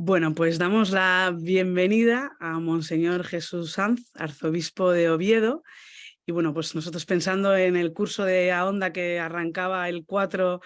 Bueno, pues damos la bienvenida a Monseñor Jesús Sanz, arzobispo de Oviedo. Y bueno, pues nosotros pensando en el curso de Ahonda que arrancaba el 4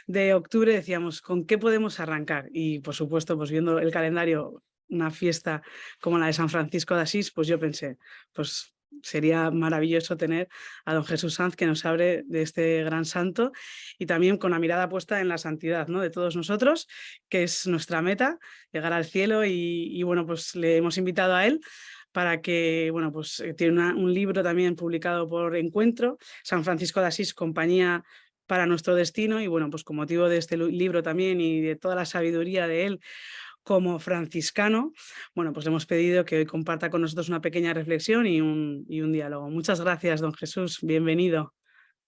de octubre, decíamos, ¿con qué podemos arrancar? Y por supuesto, pues viendo el calendario, una fiesta como la de San Francisco de Asís, pues yo pensé, pues sería maravilloso tener a don Jesús Sanz que nos hable de este gran santo y también con la mirada puesta en la santidad, ¿no?, de todos nosotros, que es nuestra meta, llegar al cielo y bueno, pues le hemos invitado a él para que, bueno, pues tiene un libro también publicado por Encuentro, San Francisco de Asís, Compañía para nuestro destino, y bueno, pues con motivo de este libro también y de toda la sabiduría de él como franciscano, bueno, pues le hemos pedido que hoy comparta con nosotros una pequeña reflexión y un diálogo. Muchas gracias, don Jesús, bienvenido.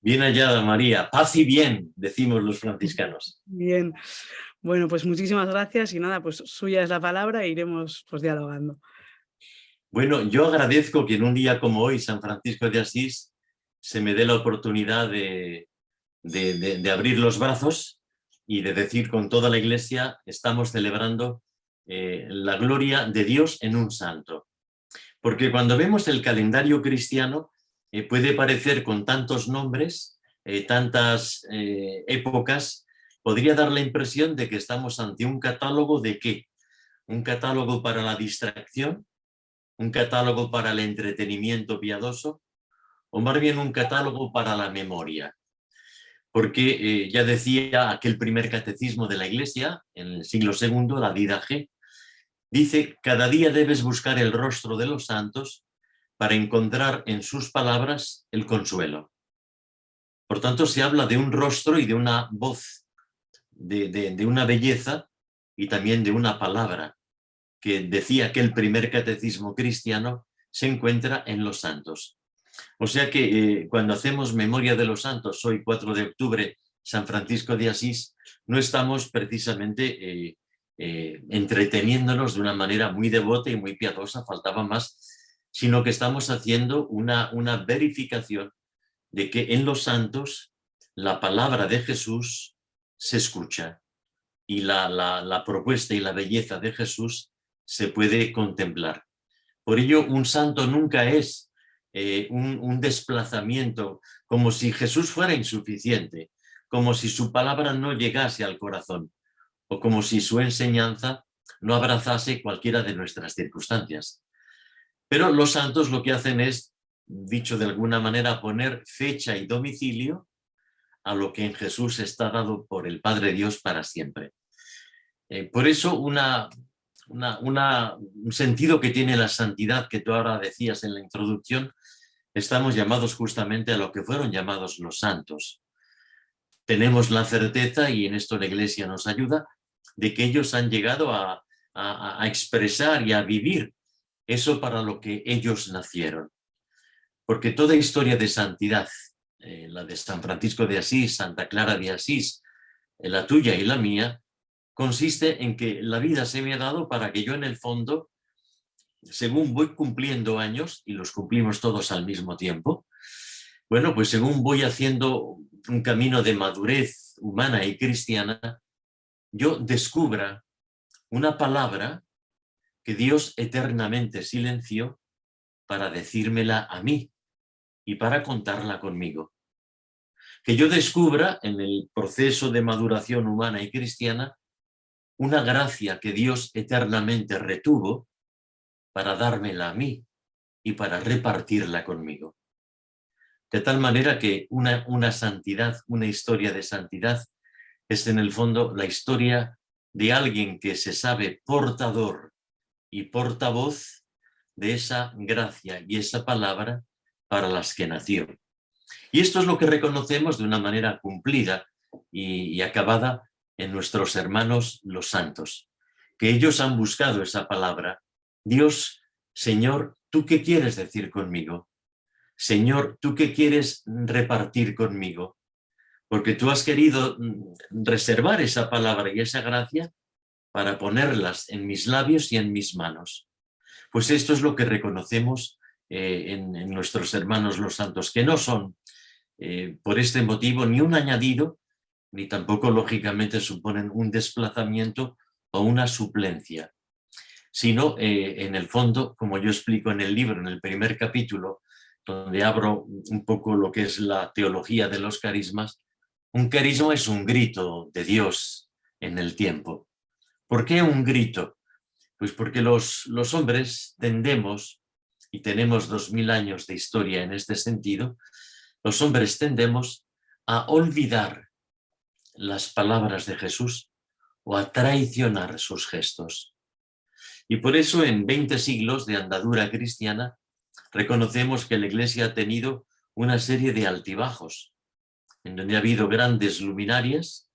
Bien hallada, María. Paz y bien, decimos los franciscanos. Bien, bueno, pues muchísimas gracias y nada, pues suya es la palabra e iremos pues dialogando. Bueno, yo agradezco que en un día como hoy, San Francisco de Asís, se me dé la oportunidad de abrir los brazos y de decir con toda la Iglesia, estamos celebrando la gloria de Dios en un santo. Porque cuando vemos el calendario cristiano, puede parecer con tantos nombres, tantas épocas, podría dar la impresión de que estamos ante un catálogo de ¿qué? Un catálogo para la distracción, un catálogo para el entretenimiento piadoso, o más bien un catálogo para la memoria. Porque ya decía aquel primer catecismo de la Iglesia, en el siglo II, la Didache, dice, cada día debes buscar el rostro de los santos para encontrar en sus palabras el consuelo. Por tanto, se habla de un rostro y de una voz, de una belleza y también de una palabra, que decía que el primer catecismo cristiano se encuentra en los santos. O sea que cuando hacemos memoria de los santos, hoy 4 de octubre, San Francisco de Asís, no estamos precisamente entreteniéndonos de una manera muy devota y muy piadosa, faltaba más, sino que estamos haciendo una verificación de que en los santos la palabra de Jesús se escucha y la propuesta y la belleza de Jesús se puede contemplar. Por ello, un santo nunca es un desplazamiento, como si Jesús fuera insuficiente, como si su palabra no llegase al corazón, o como si su enseñanza no abrazase cualquiera de nuestras circunstancias. Pero los santos lo que hacen es, dicho de alguna manera, poner fecha y domicilio a lo que en Jesús está dado por el Padre Dios para siempre. Por eso un sentido que tiene la santidad que tú ahora decías en la introducción, estamos llamados justamente a lo que fueron llamados los santos. Tenemos la certeza, y en esto la Iglesia nos ayuda, de que ellos han llegado a expresar y a vivir eso para lo que ellos nacieron. Porque toda historia de santidad, la de San Francisco de Asís, Santa Clara de Asís, la tuya y la mía, consiste en que la vida se me ha dado para que yo en el fondo, según voy cumpliendo años, y los cumplimos todos al mismo tiempo, bueno, pues según voy haciendo un camino de madurez humana y cristiana, yo descubra una palabra que Dios eternamente silenció para decírmela a mí y para contarla conmigo. Que yo descubra en el proceso de maduración humana y cristiana una gracia que Dios eternamente retuvo para dármela a mí y para repartirla conmigo. De tal manera que una santidad, una historia de santidad, es en el fondo la historia de alguien que se sabe portador y portavoz de esa gracia y esa palabra para las que nació. Y esto es lo que reconocemos de una manera cumplida y acabada en nuestros hermanos los santos, que ellos han buscado esa palabra. Dios, Señor, ¿tú qué quieres decir conmigo? Señor, ¿tú qué quieres repartir conmigo? Porque tú has querido reservar esa palabra y esa gracia para ponerlas en mis labios y en mis manos. Pues esto es lo que reconocemos en nuestros hermanos los santos, que no son por este motivo ni un añadido, ni tampoco lógicamente suponen un desplazamiento o una suplencia, sino en el fondo, como yo explico en el libro, en el primer capítulo, donde abro un poco lo que es la teología de los carismas, un carisma es un grito de Dios en el tiempo. ¿Por qué un grito? Pues porque los hombres tendemos, y tenemos 2000 años de historia en este sentido, los hombres tendemos a olvidar las palabras de Jesús o a traicionar sus gestos. Y por eso en 20 siglos de andadura cristiana reconocemos que la Iglesia ha tenido una serie de altibajos, en donde ha habido grandes luminarias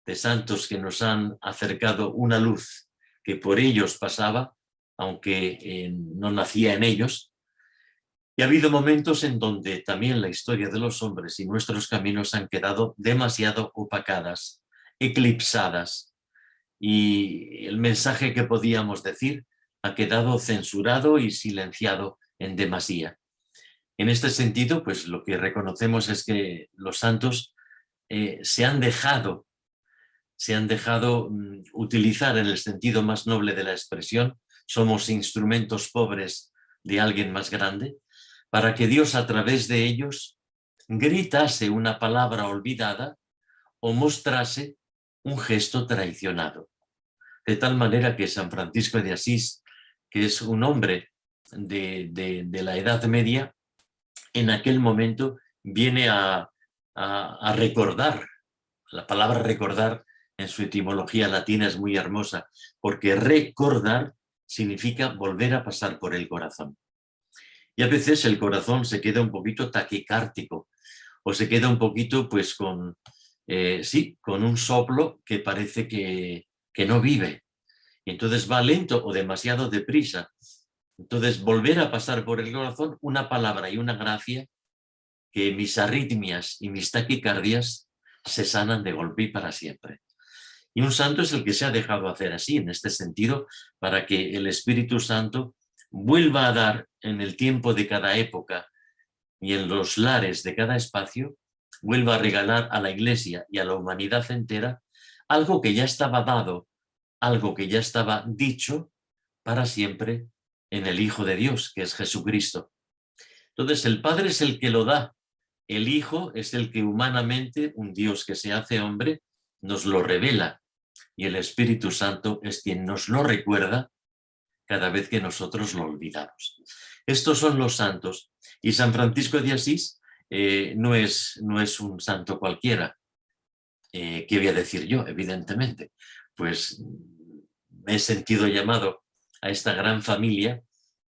de santos que nos han acercado una luz que por ellos pasaba, aunque no nacía en ellos. Y ha habido momentos en donde también la historia de los hombres y nuestros caminos han quedado demasiado opacadas, eclipsadas, y el mensaje que podíamos decir ha quedado censurado y silenciado en demasía. En este sentido, pues lo que reconocemos es que los santos se han dejado utilizar en el sentido más noble de la expresión. Somos instrumentos pobres de alguien más grande, para que Dios a través de ellos gritase una palabra olvidada o mostrase un gesto traicionado. De tal manera que San Francisco de Asís, que es un hombre de la Edad Media, en aquel momento viene a recordar. La palabra recordar en su etimología latina es muy hermosa, porque recordar significa volver a pasar por el corazón. Y a veces el corazón se queda un poquito taquicártico, o se queda un poquito pues con un soplo que parece que no vive. Y entonces va lento o demasiado deprisa. Entonces volver a pasar por el corazón una palabra y una gracia, que mis arritmias y mis taquicardias se sanan de golpe y para siempre. Y un santo es el que se ha dejado hacer así, en este sentido, para que el Espíritu Santo vuelva a dar en el tiempo de cada época y en los lares de cada espacio, vuelva a regalar a la Iglesia y a la humanidad entera algo que ya estaba dado, algo que ya estaba dicho para siempre en el Hijo de Dios, que es Jesucristo. Entonces el Padre es el que lo da, el Hijo es el que humanamente, un Dios que se hace hombre, nos lo revela, y el Espíritu Santo es quien nos lo recuerda cada vez que nosotros lo olvidamos. Estos son los santos, y San Francisco de Asís no es un santo cualquiera. ¿Qué voy a decir yo? Evidentemente, pues me he sentido llamado a esta gran familia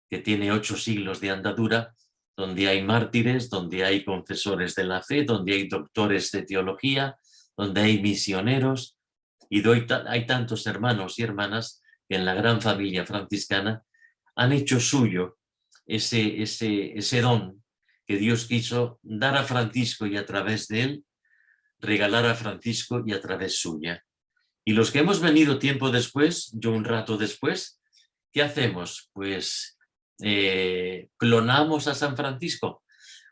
que tiene 8 siglos de andadura, donde hay mártires, donde hay confesores de la fe, donde hay doctores de teología, donde hay misioneros, y hay tantos hermanos y hermanas que en la gran familia franciscana han hecho suyo ese don que Dios quiso dar a Francisco y a través de él regalar a Francisco y a través suya. Y los que hemos venido tiempo después, yo un rato después, ¿qué hacemos? Pues clonamos a San Francisco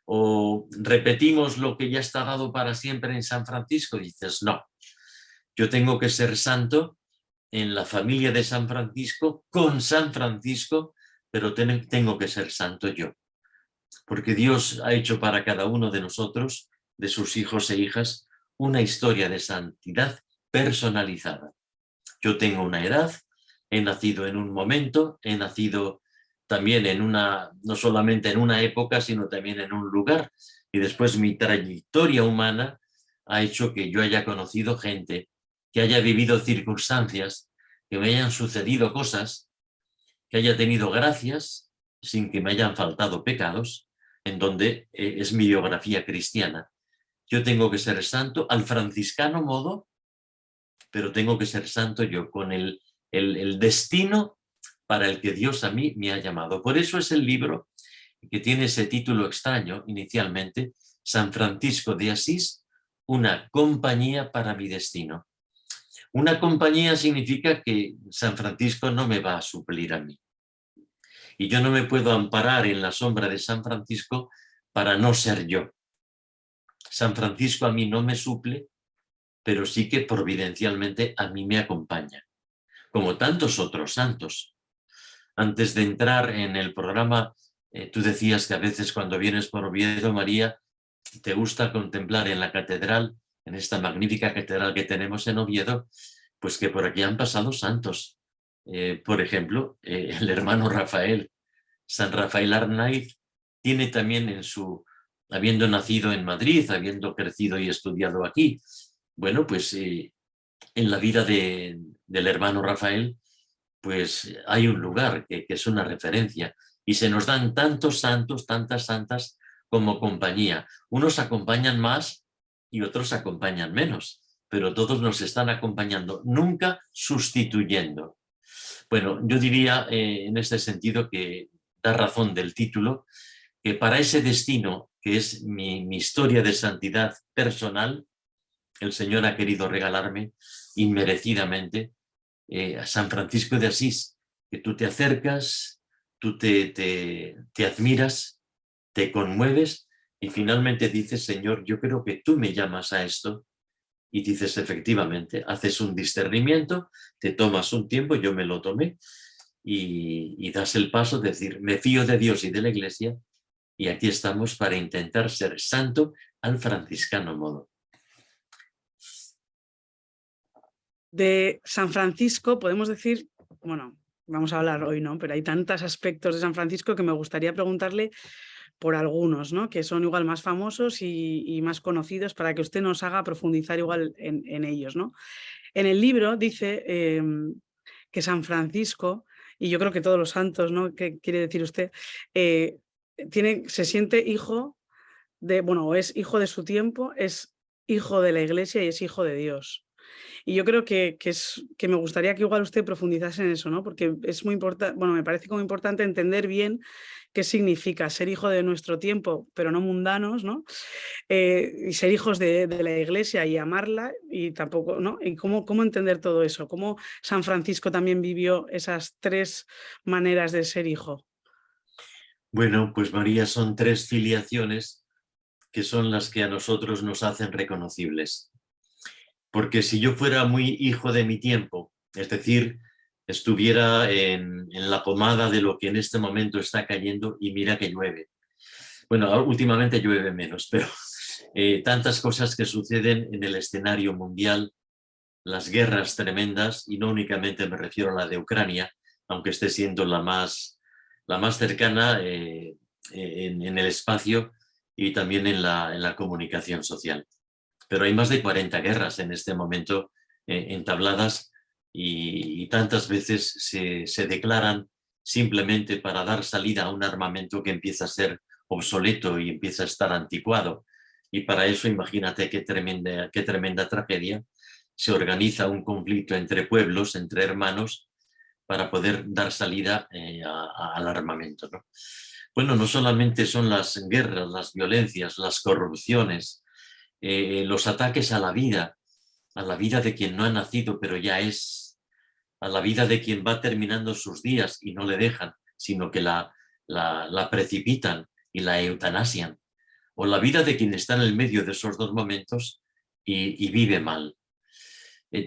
o repetimos lo que ya está dado para siempre en San Francisco. Y dices, no, yo tengo que ser santo en la familia de San Francisco, con San Francisco, pero tengo que ser santo yo, porque Dios ha hecho para cada uno de nosotros, de sus hijos e hijas, una historia de santidad personalizada. Yo tengo una edad, he nacido en un momento, he nacido también no solamente en una época, sino también en un lugar, y después mi trayectoria humana ha hecho que yo haya conocido gente, que haya vivido circunstancias, que me hayan sucedido cosas, que haya tenido gracias sin que me hayan faltado pecados, en donde es mi biografía cristiana. Yo tengo que ser santo al franciscano modo, pero tengo que ser santo yo con el destino para el que Dios a mí me ha llamado. Por eso es el libro que tiene ese título extraño inicialmente, San Francisco de Asís, una compañía para mi destino. Una compañía significa que San Francisco no me va a suplir a mí. Y yo no me puedo amparar en la sombra de San Francisco para no ser yo. San Francisco a mí no me suple, pero sí que providencialmente a mí me acompaña, como tantos otros santos. Antes de entrar en el programa, tú decías que a veces cuando vienes por Oviedo, María, te gusta contemplar en la catedral, en esta magnífica catedral que tenemos en Oviedo, pues que por aquí han pasado santos. Por ejemplo, el hermano Rafael, San Rafael Arnaiz, tiene también habiendo nacido en Madrid, habiendo crecido y estudiado aquí, bueno, pues en la vida del hermano Rafael, pues hay un lugar que es una referencia y se nos dan tantos santos, tantas santas como compañía. Unos acompañan más y otros acompañan menos, pero todos nos están acompañando, nunca sustituyendo. Bueno, yo diría en este sentido que da razón del título, que para ese destino que es mi historia de santidad personal, el Señor ha querido regalarme inmerecidamente a San Francisco de Asís, que tú te acercas, tú te admiras, te conmueves y finalmente dices, Señor, yo creo que tú me llamas a esto. Y dices, efectivamente, haces un discernimiento, te tomas un tiempo, yo me lo tomé, y das el paso de decir, me fío de Dios y de la Iglesia, y aquí estamos para intentar ser santo al franciscano modo. De San Francisco podemos decir, bueno, vamos a hablar hoy, ¿no? Pero hay tantos aspectos de San Francisco que me gustaría preguntarle por algunos, ¿no? Que son igual más famosos y más conocidos para que usted nos haga profundizar igual en ellos, ¿no? En el libro dice que San Francisco, y yo creo que todos los santos, ¿no? ¿Qué quiere decir usted? Se siente hijo de, bueno, o es hijo de su tiempo, es hijo de la Iglesia y es hijo de Dios. Y yo creo que me gustaría que igual usted profundizase en eso, ¿no? Porque es muy importante, bueno, me parece como importante entender bien qué significa ser hijo de nuestro tiempo, pero no mundanos, ¿no? Y ser hijos de la Iglesia y amarla y tampoco, ¿no? Y cómo entender todo eso, cómo San Francisco también vivió esas tres maneras de ser hijo. Bueno, pues María, son tres filiaciones que son las que a nosotros nos hacen reconocibles. Porque si yo fuera muy hijo de mi tiempo, es decir, estuviera en la pomada de lo que en este momento está cayendo y mira que llueve. Bueno, últimamente llueve menos, pero tantas cosas que suceden en el escenario mundial, las guerras tremendas, y no únicamente me refiero a la de Ucrania, aunque esté siendo la más cercana en el espacio y también en la comunicación social. Pero hay más de 40 guerras en este momento entabladas y tantas veces se declaran simplemente para dar salida a un armamento que empieza a ser obsoleto y empieza a estar anticuado. Y para eso, imagínate qué tremenda tragedia. Se organiza un conflicto entre pueblos, entre hermanos, para poder dar salida al armamento, ¿no? Bueno, no solamente son las guerras, las violencias, las corrupciones, los ataques a la vida de quien no ha nacido pero ya es, a la vida de quien va terminando sus días y no le dejan, sino que la precipitan y la eutanasian, o la vida de quien está en el medio de esos dos momentos y vive mal.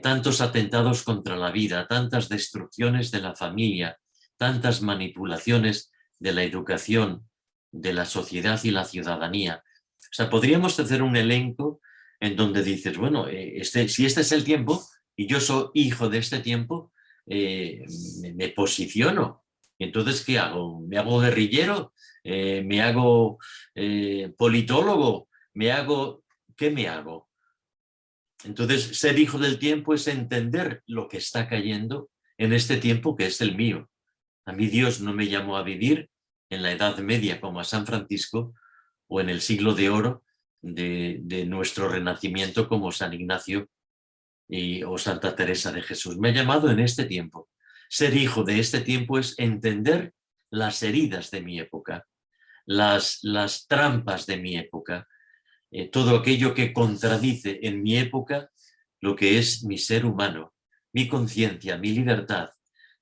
Tantos atentados contra la vida, tantas destrucciones de la familia, tantas manipulaciones de la educación, de la sociedad y la ciudadanía. O sea, podríamos hacer un elenco en donde dices, bueno, si este es el tiempo y yo soy hijo de este tiempo, me posiciono. Entonces, ¿qué hago? ¿Me hago guerrillero? ¿Me hago politólogo? ¿Qué me hago? Entonces, ser hijo del tiempo es entender lo que está cayendo en este tiempo que es el mío. A mí Dios no me llamó a vivir en la Edad Media como a San Francisco o en el siglo de oro de nuestro renacimiento como San Ignacio o Santa Teresa de Jesús. Me ha llamado en este tiempo. Ser hijo de este tiempo es entender las heridas de mi época, las trampas de mi época, todo aquello que contradice en mi época lo que es mi ser humano, mi conciencia, mi libertad,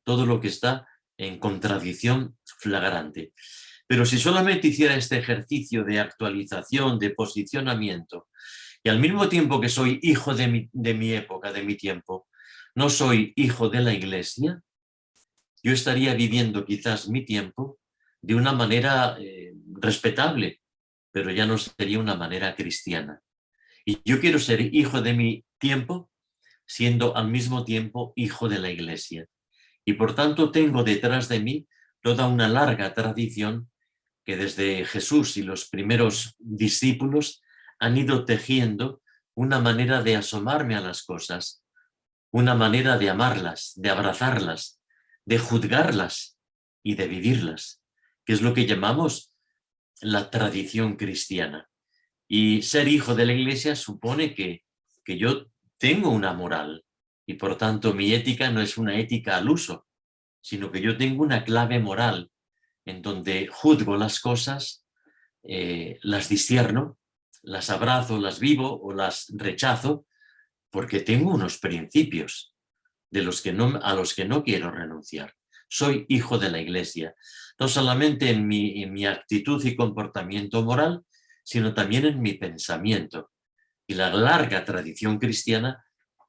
todo lo que está en contradicción flagrante. Pero si solamente hiciera este ejercicio de actualización, de posicionamiento, y al mismo tiempo que soy hijo de mi época, de mi tiempo, no soy hijo de la Iglesia, yo estaría viviendo quizás mi tiempo de una manera respetable, pero ya no sería una manera cristiana. Y yo quiero ser hijo de mi tiempo, siendo al mismo tiempo hijo de la Iglesia. Y por tanto tengo detrás de mí toda una larga tradición que desde Jesús y los primeros discípulos han ido tejiendo una manera de asomarme a las cosas, una manera de amarlas, de abrazarlas, de juzgarlas y de vivirlas, que es lo que llamamos la tradición cristiana. Y ser hijo de la Iglesia supone que yo tengo una moral y por tanto mi ética no es una ética al uso, sino que yo tengo una clave moral en donde juzgo las cosas, las discierno, las abrazo, las vivo o las rechazo, porque tengo unos principios a los que no quiero renunciar. Soy hijo de la Iglesia, no solamente en mi actitud y comportamiento moral, sino también en mi pensamiento. Y la larga tradición cristiana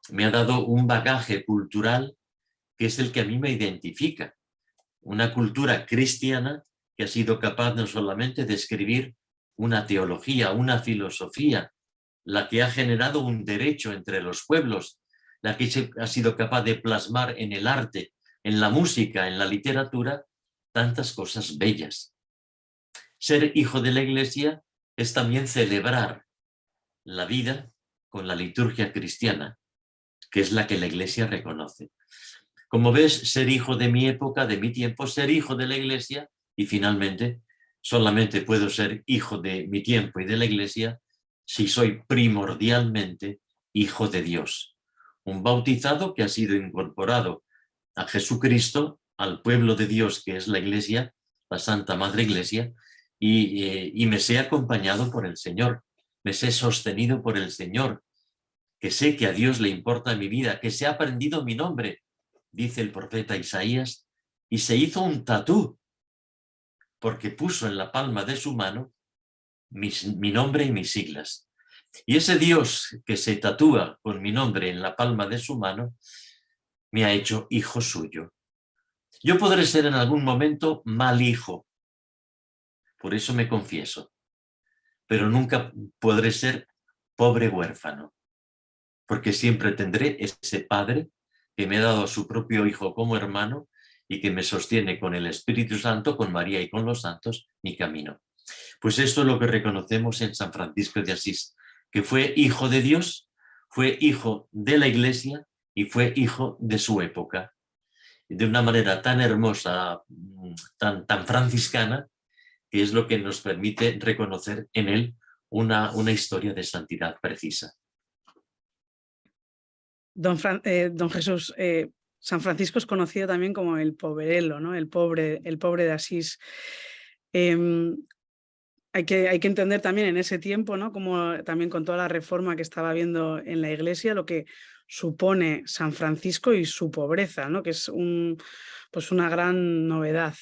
me ha dado un bagaje cultural que es el que a mí me identifica. Una cultura cristiana que ha sido capaz no solamente de escribir una teología, una filosofía, la que ha generado un derecho entre los pueblos, la que ha sido capaz de plasmar en el arte, en la música, en la literatura, tantas cosas bellas. Ser hijo de la Iglesia es también celebrar la vida con la liturgia cristiana, que es la que la Iglesia reconoce. Como ves, ser hijo de mi época, de mi tiempo, ser hijo de la Iglesia, y finalmente solamente puedo ser hijo de mi tiempo y de la Iglesia si soy primordialmente hijo de Dios. Un bautizado que ha sido incorporado a Jesucristo, al pueblo de Dios que es la Iglesia, la Santa Madre Iglesia, y me sé acompañado por el Señor, me sé sostenido por el Señor, que sé que a Dios le importa mi vida, que se ha aprendido mi nombre, dice el profeta Isaías, y se hizo un tatú, porque puso en la palma de su mano mi nombre y mis siglas. Y ese Dios que se tatúa con mi nombre en la palma de su mano, me ha hecho hijo suyo. Yo podré ser en algún momento mal hijo, por eso me confieso, pero nunca podré ser pobre huérfano, porque siempre tendré ese Padre que me ha dado a su propio Hijo como hermano y que me sostiene con el Espíritu Santo, con María y con los santos, mi camino. Pues esto es lo que reconocemos en San Francisco de Asís, que fue hijo de Dios, fue hijo de la Iglesia y fue hijo de su época. De una manera tan hermosa, tan franciscana, que es lo que nos permite reconocer en él una historia de santidad precisa. Don Jesús, San Francisco es conocido también como el poverello, ¿no? El pobre de Asís. Hay que entender también en ese tiempo, ¿no? Como también con toda la reforma que estaba habiendo en la Iglesia, lo que supone San Francisco y su pobreza, ¿no? Que es pues una gran novedad.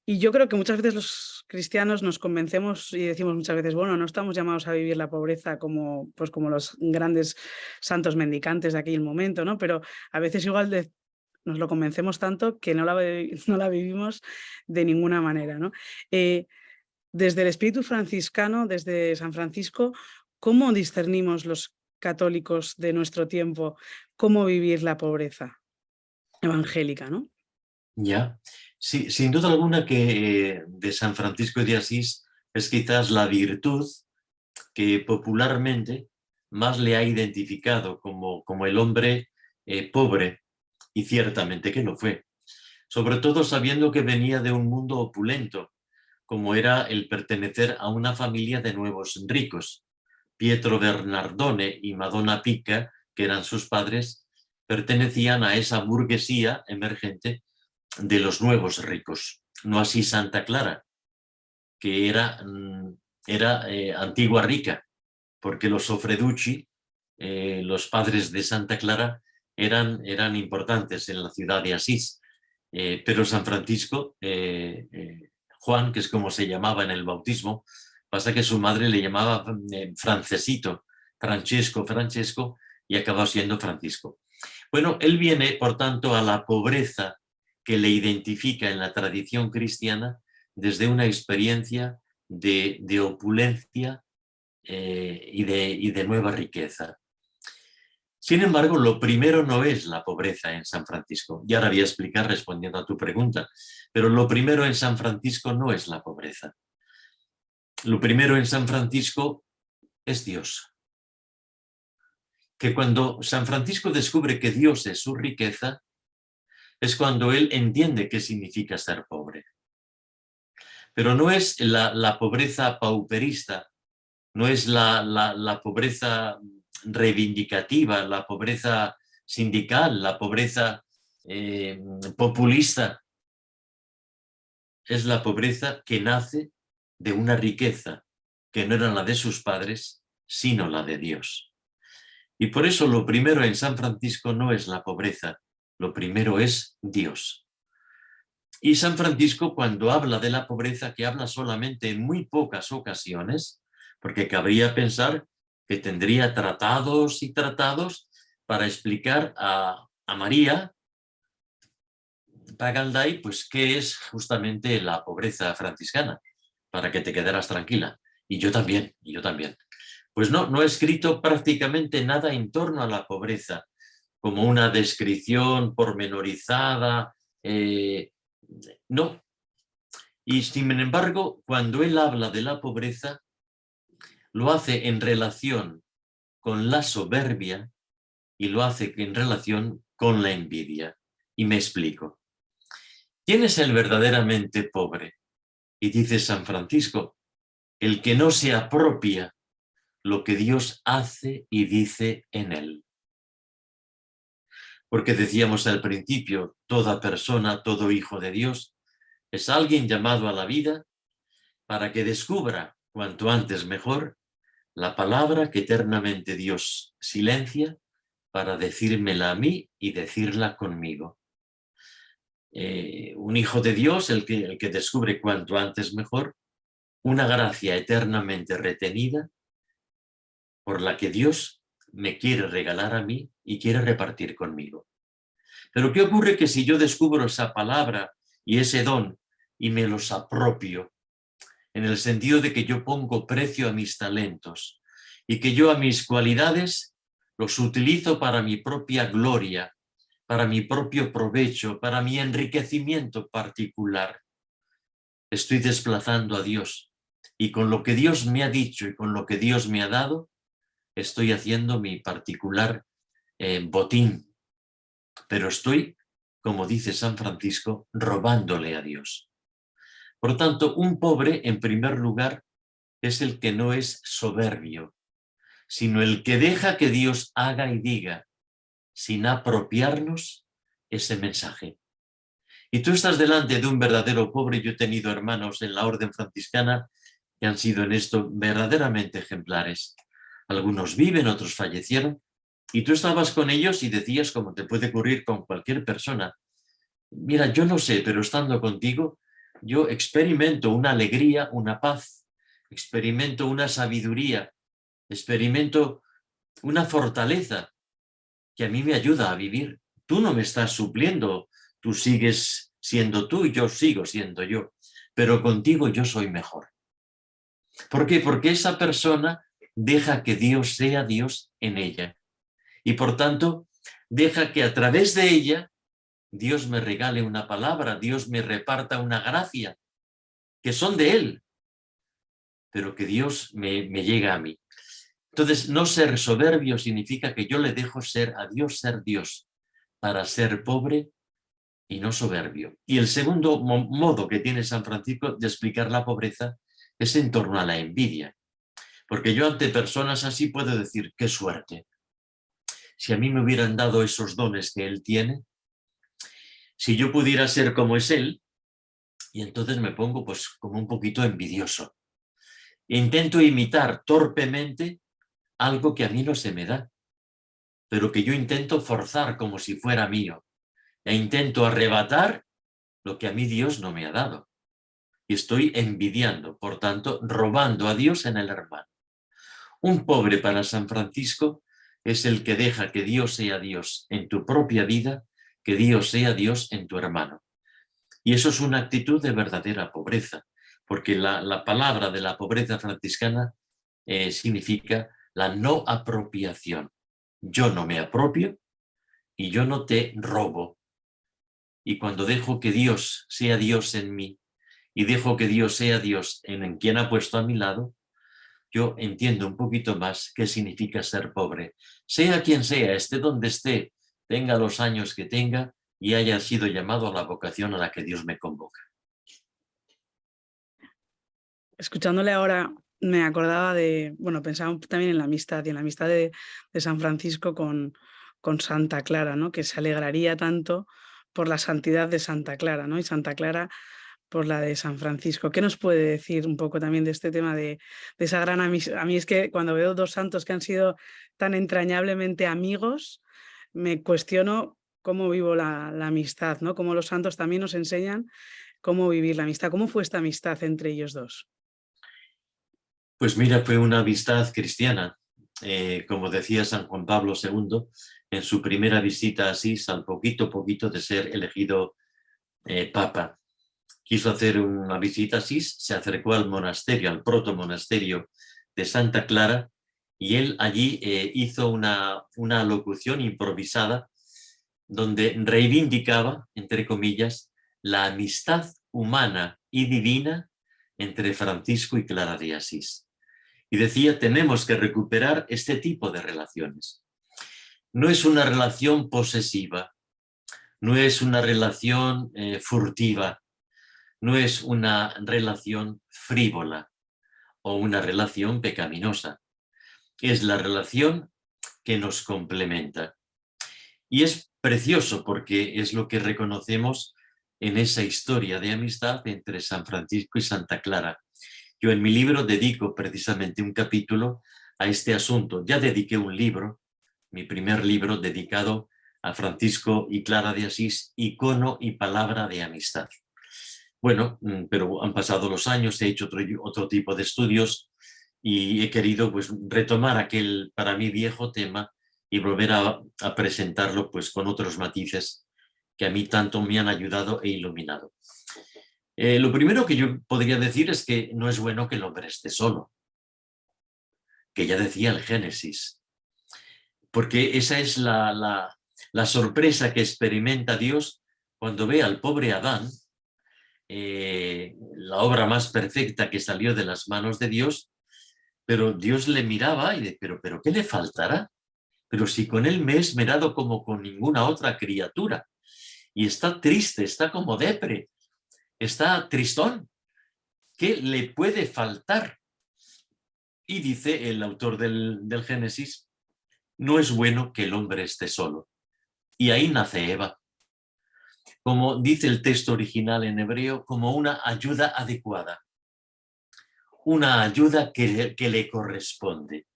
Y yo creo que muchas veces los cristianos nos convencemos y decimos muchas veces, bueno, no estamos llamados a vivir la pobreza como, pues como los grandes santos mendicantes de aquel momento, ¿no? Pero a veces igual nos lo convencemos tanto que no la vivimos de ninguna manera, ¿no? Desde el espíritu franciscano, desde San Francisco, ¿cómo discernimos los católicos de nuestro tiempo cómo vivir la pobreza evangélica, ¿no? Ya, sí, sin duda alguna que de San Francisco de Asís es quizás la virtud que popularmente más le ha identificado como el hombre pobre, y ciertamente que lo fue, sobre todo sabiendo que venía de un mundo opulento, como era el pertenecer a una familia de nuevos ricos. Pietro Bernardone y Madonna Pica, que eran sus padres, pertenecían a esa burguesía emergente de los nuevos ricos, no así Santa Clara, que era antigua rica, porque los Sofreducci, los padres de Santa Clara, eran importantes en la ciudad de Asís, pero San Francisco, Juan, que es como se llamaba en el bautismo, pasa que su madre le llamaba Francesito, Francesco, y acabó siendo Francisco. Bueno, él viene, por tanto, a la pobreza que le identifica en la tradición cristiana desde una experiencia de opulencia y de nueva riqueza. Sin embargo, lo primero no es la pobreza en San Francisco. Y ahora voy a explicar respondiendo a tu pregunta, pero lo primero en San Francisco no es la pobreza. Lo primero en San Francisco es Dios. Que cuando San Francisco descubre que Dios es su riqueza, es cuando él entiende qué significa ser pobre. Pero no es la pobreza pauperista, no es la pobreza reivindicativa, la pobreza sindical, la pobreza populista. Es la pobreza que nace de una riqueza que no era la de sus padres, sino la de Dios. Y por eso lo primero en San Francisco no es la pobreza, lo primero es Dios. Y San Francisco, cuando habla de la pobreza, que habla solamente en muy pocas ocasiones, porque cabría pensar que tendría tratados y tratados para explicar a María Pagalday, pues qué es justamente la pobreza franciscana, para que te quedaras tranquila. Y yo también, y yo también. Pues no he escrito prácticamente nada en torno a la pobreza, como una descripción pormenorizada, no. Y sin embargo, cuando él habla de la pobreza, lo hace en relación con la soberbia y lo hace en relación con la envidia. Y me explico. ¿Quién es el verdaderamente pobre? Y dice San Francisco, el que no se apropia lo que Dios hace y dice en él. Porque decíamos al principio, toda persona, todo hijo de Dios, es alguien llamado a la vida para que descubra, cuanto antes mejor, la palabra que eternamente Dios silencia para decírmela a mí y decirla conmigo. Un hijo de Dios, el que descubre cuanto antes mejor, una gracia eternamente retenida por la que Dios me quiere regalar a mí y quiere repartir conmigo. Pero ¿qué ocurre? Que si yo descubro esa palabra y ese don y me los apropio, en el sentido de que yo pongo precio a mis talentos y que yo a mis cualidades los utilizo para mi propia gloria, para mi propio provecho, para mi enriquecimiento particular, estoy desplazando a Dios. Y con lo que Dios me ha dicho y con lo que Dios me ha dado, estoy haciendo mi particular botín. Pero estoy, como dice San Francisco, robándole a Dios. Por tanto, un pobre, en primer lugar, es el que no es soberbio, sino el que deja que Dios haga y diga, sin apropiarnos ese mensaje. Y tú estás delante de un verdadero pobre. Yo he tenido hermanos en la orden franciscana que han sido en esto verdaderamente ejemplares. Algunos viven, otros fallecieron, y tú estabas con ellos y decías, como te puede ocurrir con cualquier persona, mira, yo no sé, pero estando contigo, yo experimento una alegría, una paz, experimento una sabiduría, experimento una fortaleza que a mí me ayuda a vivir. Tú no me estás supliendo, tú sigues siendo tú y yo sigo siendo yo, pero contigo yo soy mejor. ¿Por qué? Porque esa persona deja que Dios sea Dios en ella y por tanto deja que a través de ella Dios me regale una palabra, Dios me reparta una gracia, que son de Él, pero que Dios me llega a mí. Entonces, no ser soberbio significa que yo le dejo ser Dios, para ser pobre y no soberbio. Y el segundo modo que tiene San Francisco de explicar la pobreza es en torno a la envidia. Porque yo ante personas así puedo decir, qué suerte. Si a mí me hubieran dado esos dones que Él tiene, si yo pudiera ser como es Él, y entonces me pongo pues como un poquito envidioso. Intento imitar torpemente algo que a mí no se me da, pero que yo intento forzar como si fuera mío. E intento arrebatar lo que a mí Dios no me ha dado. Y estoy envidiando, por tanto, robando a Dios en el hermano. Un pobre para San Francisco es el que deja que Dios sea Dios en tu propia vida, que Dios sea Dios en tu hermano. Y eso es una actitud de verdadera pobreza, porque la palabra de la pobreza franciscana significa la no apropiación. Yo no me apropio y yo no te robo. Y cuando dejo que Dios sea Dios en mí y dejo que Dios sea Dios en quien ha puesto a mi lado, yo entiendo un poquito más qué significa ser pobre. Sea quien sea, esté donde esté, tenga los años que tenga y haya sido llamado a la vocación a la que Dios me convoca. Escuchándole ahora me acordaba de, bueno, pensaba también en la amistad y en la amistad de San Francisco con Santa Clara, ¿no? Que se alegraría tanto por la santidad de Santa Clara, ¿no? Y Santa Clara por la de San Francisco. ¿Qué nos puede decir un poco también de este tema de esa gran amistad? A mí es que cuando veo dos santos que han sido tan entrañablemente amigos, me cuestiono cómo vivo la amistad, ¿no? Cómo los santos también nos enseñan cómo vivir la amistad. ¿Cómo fue esta amistad entre ellos dos? Pues mira, fue una amistad cristiana. Como decía San Juan Pablo II, en su primera visita a Asís, al poquito de ser elegido papa, quiso hacer una visita a Asís, se acercó al monasterio, al protomonasterio de Santa Clara, y él allí hizo una locución improvisada donde reivindicaba, entre comillas, la amistad humana y divina entre Francisco y Clara de Asís. Y decía, tenemos que recuperar este tipo de relaciones. No es una relación posesiva, no es una relación furtiva, no es una relación frívola o una relación pecaminosa. Es la relación que nos complementa. Y es precioso porque es lo que reconocemos en esa historia de amistad entre San Francisco y Santa Clara. Yo en mi libro dedico precisamente un capítulo a este asunto. Ya dediqué un libro, mi primer libro dedicado a Francisco y Clara de Asís, icono y palabra de amistad. Bueno, pero han pasado los años, he hecho otro tipo de estudios y he querido pues retomar aquel para mí viejo tema y volver a presentarlo pues con otros matices que a mí tanto me han ayudado e iluminado. Lo primero que yo podría decir es que no es bueno que el hombre esté solo, que ya decía el Génesis, porque esa es la sorpresa que experimenta Dios cuando ve al pobre Adán, la obra más perfecta que salió de las manos de Dios, pero Dios le miraba y dice, pero ¿qué le faltará? Pero si con él me he esmerado como con ninguna otra criatura, y está triste, está como depre, está tristón, ¿qué le puede faltar? Y dice el autor del Génesis, no es bueno que el hombre esté solo. Y ahí nace Eva, como dice el texto original en hebreo, como una ayuda adecuada, una ayuda que le corresponde.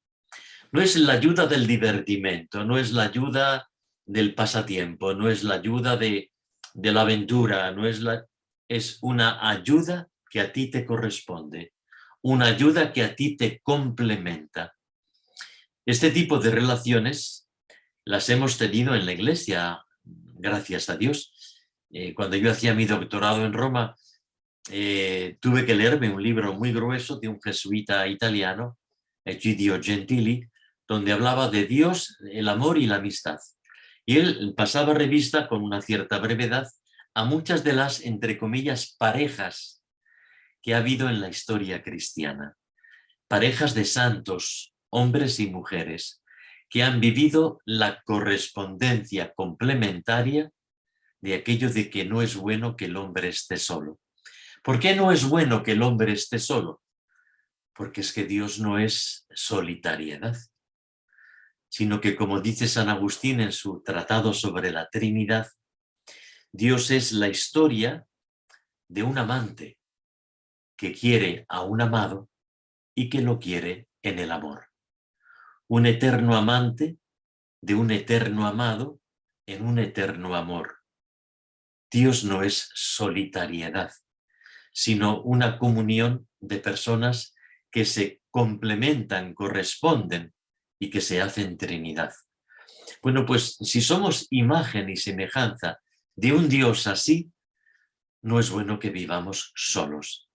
No es la ayuda del divertimento, no es la ayuda del pasatiempo, no es la ayuda de la aventura, es una ayuda que a ti te corresponde, una ayuda que a ti te complementa. Este tipo de relaciones las hemos tenido en la Iglesia, gracias a Dios. Cuando yo hacía mi doctorado en Roma, tuve que leerme un libro muy grueso de un jesuita italiano, Egidio Gentili, donde hablaba de Dios, el amor y la amistad. Y él pasaba revista con una cierta brevedad a muchas de las, entre comillas, parejas que ha habido en la historia cristiana. Parejas de santos, hombres y mujeres, que han vivido la correspondencia complementaria de aquello de que no es bueno que el hombre esté solo. ¿Por qué no es bueno que el hombre esté solo? Porque es que Dios no es solitariedad, sino que, como dice San Agustín en su tratado sobre la Trinidad, Dios es la historia de un amante que quiere a un amado y que lo quiere en el amor. Un eterno amante de un eterno amado en un eterno amor. Dios no es solitariedad, sino una comunión de personas que se complementan, corresponden y que se hacen Trinidad. Bueno, pues si somos imagen y semejanza de un Dios así, no es bueno que vivamos solos.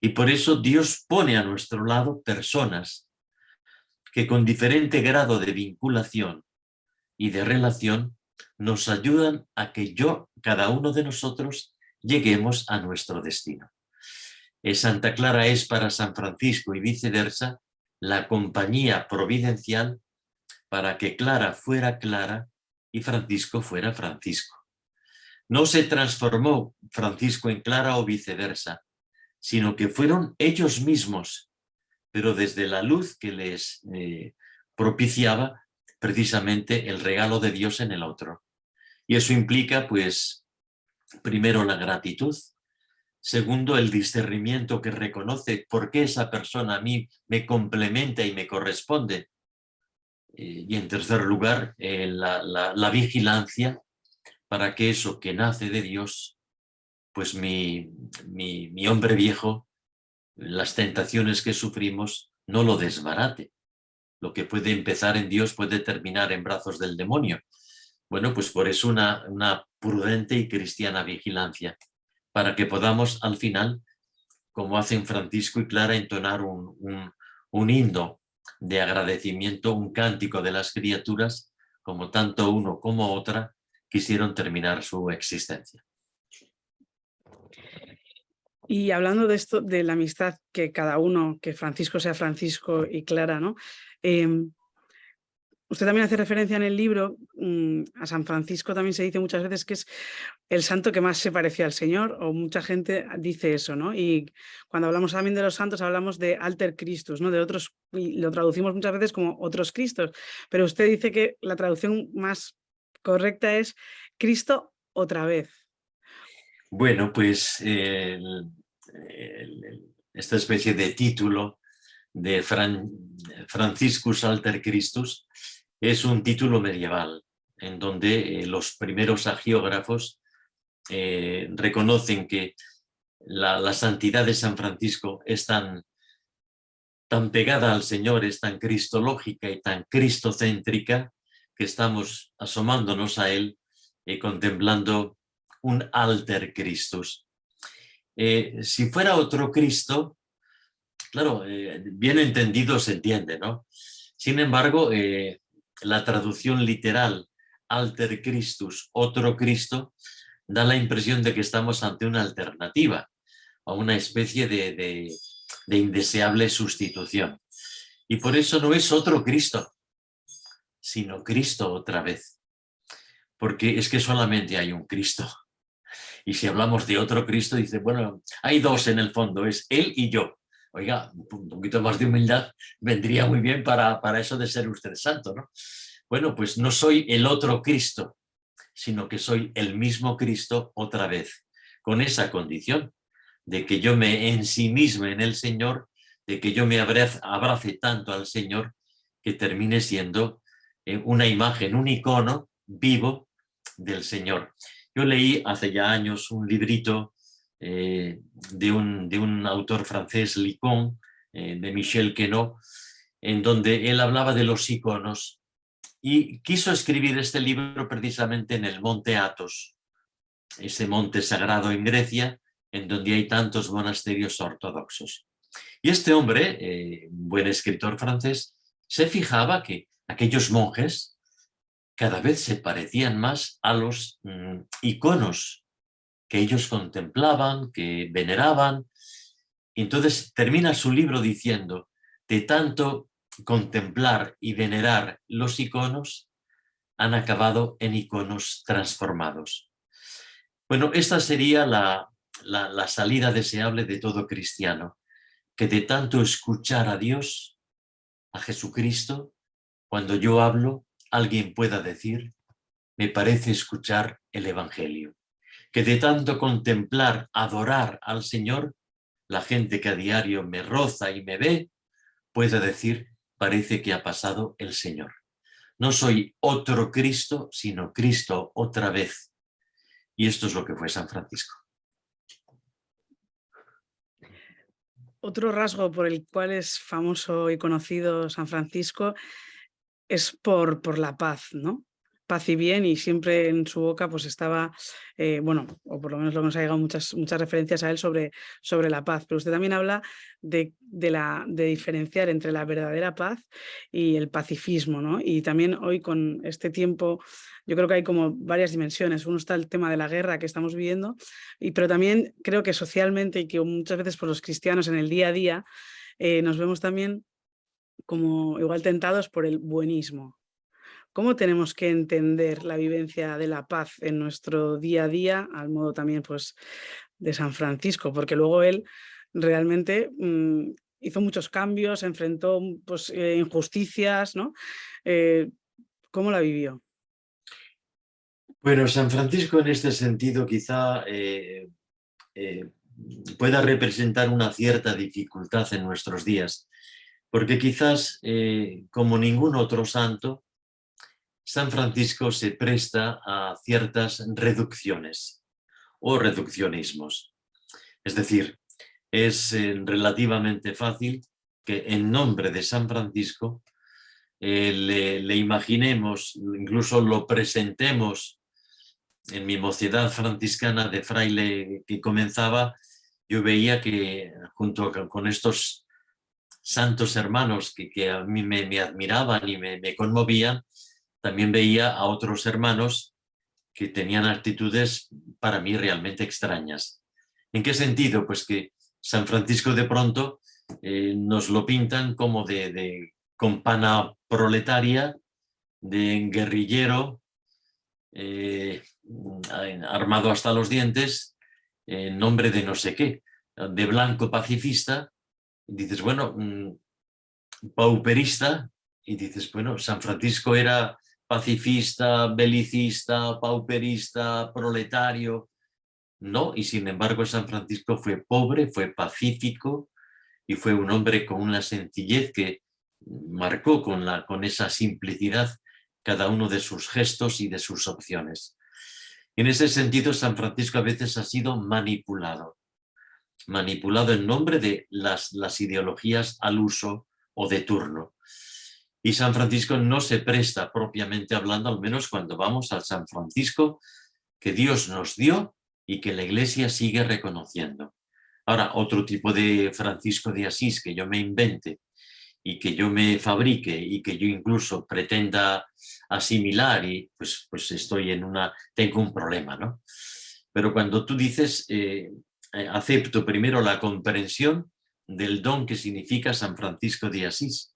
Y por eso Dios pone a nuestro lado personas que con diferente grado de vinculación y de relación nos ayudan a que cada uno de nosotros, lleguemos a nuestro destino. Santa Clara es para San Francisco y viceversa la compañía providencial para que Clara fuera Clara y Francisco fuera Francisco. No se transformó Francisco en Clara o viceversa, sino que fueron ellos mismos, pero desde la luz que les propiciaba precisamente el regalo de Dios en el otro. Y eso implica, pues, primero la gratitud, segundo el discernimiento que reconoce por qué esa persona a mí me complementa y me corresponde, y en tercer lugar la vigilancia para que eso que nace de Dios, pues mi hombre viejo, las tentaciones que sufrimos, no lo desbarate. Lo que puede empezar en Dios puede terminar en brazos del demonio. Bueno, pues por eso una prudente y cristiana vigilancia, para que podamos al final, como hacen Francisco y Clara, entonar un himno de agradecimiento, un cántico de las criaturas, como tanto uno como otra quisieron terminar su existencia. Y hablando de esto, de la amistad que cada uno, que Francisco sea Francisco y Clara, ¿no? Usted también hace referencia en el libro, a San Francisco también se dice muchas veces que es el santo que más se parecía al Señor, o mucha gente dice eso, ¿no? Y cuando hablamos también de los santos hablamos de alter Christus, ¿no? De otros, y lo traducimos muchas veces como otros Cristos, pero usted dice que la traducción más correcta es Cristo otra vez. Bueno, pues esta especie de título de Franciscus Alter Christus es un título medieval en donde los primeros agiógrafos reconocen que la santidad de San Francisco es tan pegada al Señor, es tan cristológica y tan cristocéntrica, que estamos asomándonos a él contemplando un alter Christus. Si fuera otro Cristo, claro, bien entendido se entiende, ¿no? Sin embargo, la traducción literal, alter Christus, otro Cristo, da la impresión de que estamos ante una alternativa, a una especie de indeseable sustitución. Y por eso no es otro Cristo, sino Cristo otra vez. Porque es que solamente hay un Cristo. Y si hablamos de otro Cristo, dice, bueno, hay dos en el fondo, es Él y yo. Oiga, un poquito más de humildad vendría muy bien para eso de ser usted santo, ¿no? Bueno, pues no soy el otro Cristo, sino que soy el mismo Cristo otra vez, con esa condición de que yo me ensimisme en el Señor, de que yo me abrace tanto al Señor, que termine siendo una imagen, un icono vivo del Señor. Yo leí hace ya años un librito de un autor francés, Licon, de Michel Queneau, en donde él hablaba de los iconos y quiso escribir este libro precisamente en el monte Athos, ese monte sagrado en Grecia, en donde hay tantos monasterios ortodoxos. Y este hombre, un buen escritor francés, se fijaba que aquellos monjes cada vez se parecían más a los iconos que ellos contemplaban, que veneraban. Y entonces termina su libro diciendo, de tanto contemplar y venerar los iconos, han acabado en iconos transformados. Bueno, esta sería la salida deseable de todo cristiano, que de tanto escuchar a Dios, a Jesucristo, cuando yo hablo, alguien pueda decir, me parece escuchar el Evangelio. Que de tanto contemplar, adorar al Señor, la gente que a diario me roza y me ve, pueda decir, parece que ha pasado el Señor. No soy otro Cristo, sino Cristo otra vez. Y esto es lo que fue San Francisco. Otro rasgo por el cual es famoso y conocido San Francisco es por la paz, ¿no? Paz y bien, y siempre en su boca pues estaba, bueno, o por lo menos lo que nos ha llegado muchas referencias a él sobre la paz, pero usted también habla de diferenciar entre la verdadera paz y el pacifismo, ¿no? Y también hoy con este tiempo yo creo que hay como varias dimensiones. Uno está el tema de la guerra que estamos viviendo, pero también creo que socialmente y que muchas veces por los cristianos en el día a día nos vemos también como igual tentados por el buenismo. ¿Cómo tenemos que entender la vivencia de la paz en nuestro día a día, al modo también pues, de San Francisco? Porque luego él realmente hizo muchos cambios, enfrentó pues, injusticias, ¿no? ¿Cómo la vivió? Bueno, San Francisco en este sentido quizá pueda representar una cierta dificultad en nuestros días, porque quizás como ningún otro santo, San Francisco se presta a ciertas reducciones o reduccionismos. Es decir, es relativamente fácil que en nombre de San Francisco le imaginemos, incluso lo presentemos. En mi mocedad franciscana de fraile que comenzaba, yo veía que junto con estos santos hermanos que a mí me admiraban y me conmovían, también veía a otros hermanos que tenían actitudes para mí realmente extrañas. ¿En qué sentido? Pues que San Francisco de pronto nos lo pintan como de compana proletaria, de guerrillero, armado hasta los dientes, en nombre de no sé qué, de blanco pacifista. Y dices, bueno, pauperista, y dices, bueno, San Francisco era pacifista, belicista, pauperista, proletario. No, y sin embargo San Francisco fue pobre, fue pacífico y fue un hombre con una sencillez que marcó con esa simplicidad cada uno de sus gestos y de sus opciones. En ese sentido, San Francisco a veces ha sido manipulado en nombre de las ideologías al uso o de turno. Y San Francisco no se presta propiamente hablando, al menos cuando vamos al San Francisco que Dios nos dio y que la Iglesia sigue reconociendo. Ahora, otro tipo de Francisco de Asís que yo me invente y que yo me fabrique y que yo incluso pretenda asimilar, y pues tengo un problema, ¿no? Pero cuando tú dices, acepto primero la comprensión del don que significa San Francisco de Asís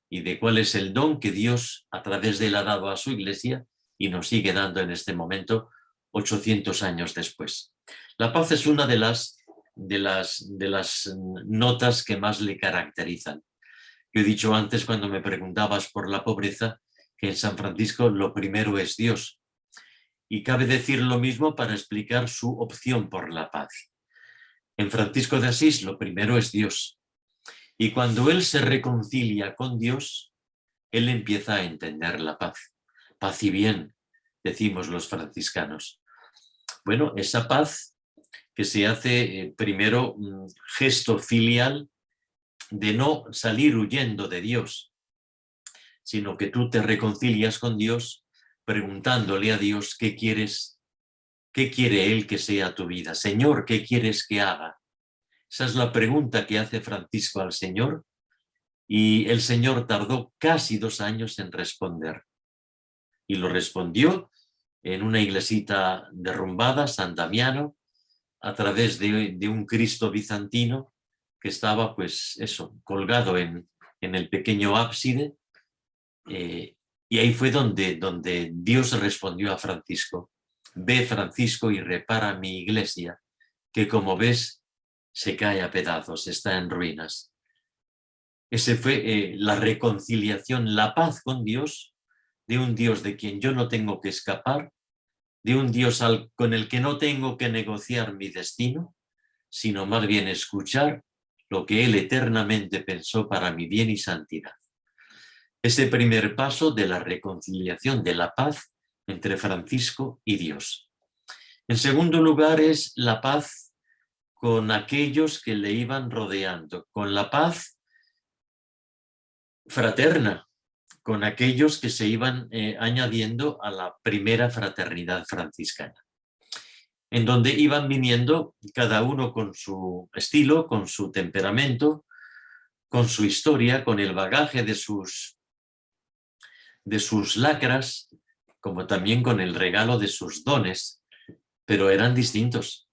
y de cuál es el don que Dios a través de él ha dado a su Iglesia y nos sigue dando en este momento 800 años después. La paz es una de las notas que más le caracterizan. Yo he dicho antes, cuando me preguntabas por la pobreza, que en San Francisco lo primero es Dios. Y cabe decir lo mismo para explicar su opción por la paz. En Francisco de Asís lo primero es Dios. Y cuando él se reconcilia con Dios, él empieza a entender la paz. Paz y bien, decimos los franciscanos. Bueno, esa paz que se hace primero un gesto filial de no salir huyendo de Dios, sino que tú te reconcilias con Dios preguntándole a Dios qué quieres, qué quiere Él que sea tu vida. Señor, ¿qué quieres que haga? Esa es la pregunta que hace Francisco al Señor, y el Señor tardó casi 2 años en responder. Y lo respondió en una iglesita derrumbada, San Damiano, a través de un Cristo bizantino que estaba, pues eso, colgado en el pequeño ábside, y ahí fue donde Dios respondió a Francisco: ve, Francisco, y repara mi iglesia, que como ves se cae a pedazos, está en ruinas. Ese fue la reconciliación, la paz con Dios, de un Dios de quien yo no tengo que escapar, de un Dios con el que no tengo que negociar mi destino, sino más bien escuchar lo que Él eternamente pensó para mi bien y santidad. Ese primer paso de la reconciliación, de la paz entre Francisco y Dios. En segundo lugar es la paz con aquellos que le iban rodeando, con la paz fraterna, con aquellos que se iban añadiendo a la primera fraternidad franciscana, en donde iban viniendo cada uno con su estilo, con su temperamento, con su historia, con el bagaje de sus lacras, como también con el regalo de sus dones, pero eran distintos.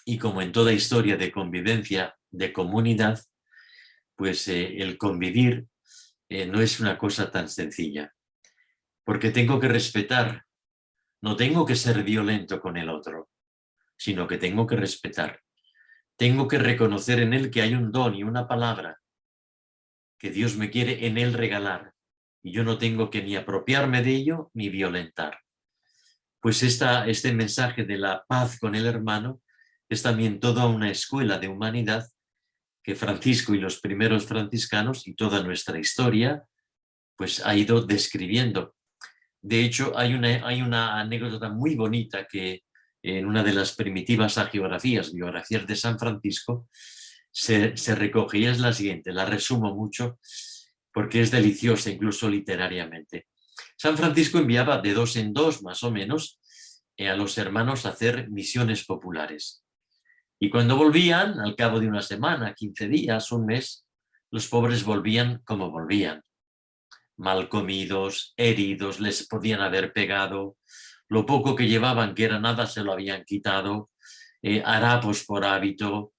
Y como en toda historia de convivencia, de comunidad, pues el convivir no es una cosa tan sencilla, porque tengo que respetar, no tengo que ser violento con el otro, sino que tengo que respetar. Tengo que reconocer en él que hay un don y una palabra que Dios me quiere en él regalar, y yo no tengo que ni apropiarme de ello ni violentar. Pues este mensaje de la paz con el hermano es también toda una escuela de humanidad que Francisco y los primeros franciscanos y toda nuestra historia pues ha ido describiendo. De hecho, hay una anécdota muy bonita que en una de las primitivas biografías de San Francisco, se recoge y es la siguiente, la resumo mucho porque es deliciosa incluso literariamente. San Francisco enviaba de 2 en 2 más o menos a los hermanos a hacer misiones populares. Y cuando volvían, al cabo de una semana, 15 días, un mes, los pobres volvían como volvían. Mal comidos, heridos, les podían haber pegado, lo poco que llevaban, que era nada, se lo habían quitado, harapos por hábito.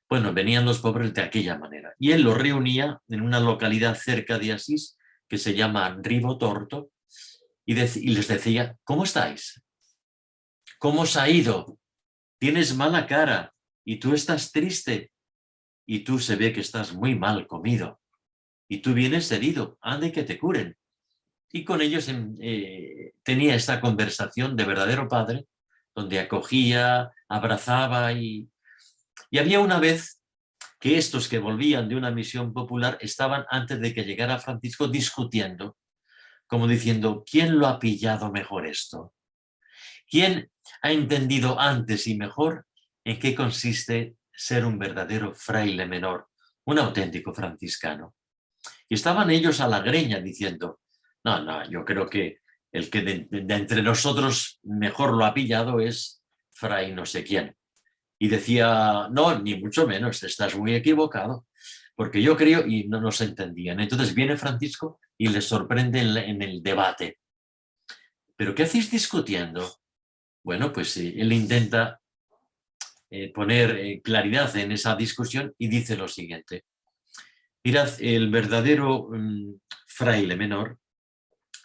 Bueno, venían los pobres de aquella manera. Y él los reunía en una localidad cerca de Asís, que se llama Ribotorto, y les decía, ¿cómo estáis? ¿Cómo os ha ido? Tienes mala cara, y tú estás triste, y tú se ve que estás muy mal comido, y tú vienes herido, ande que te curen. Y con ellos tenía esta conversación de verdadero padre, donde acogía, abrazaba y había una vez que estos que volvían de una misión popular estaban antes de que llegara Francisco discutiendo, como diciendo, ¿quién lo ha pillado mejor esto? ¿Quién ha entendido antes y mejor en qué consiste ser un verdadero fraile menor, un auténtico franciscano? Y estaban ellos a la greña diciendo, no, yo creo que el que de entre nosotros mejor lo ha pillado es fray no sé quién. Y decía, no, ni mucho menos, estás muy equivocado, porque yo creo, y no nos entendían. Entonces viene Francisco y les sorprende en el debate. ¿Pero qué hacéis discutiendo? Bueno, pues él intenta poner claridad en esa discusión y dice lo siguiente. Mirad, el verdadero fraile menor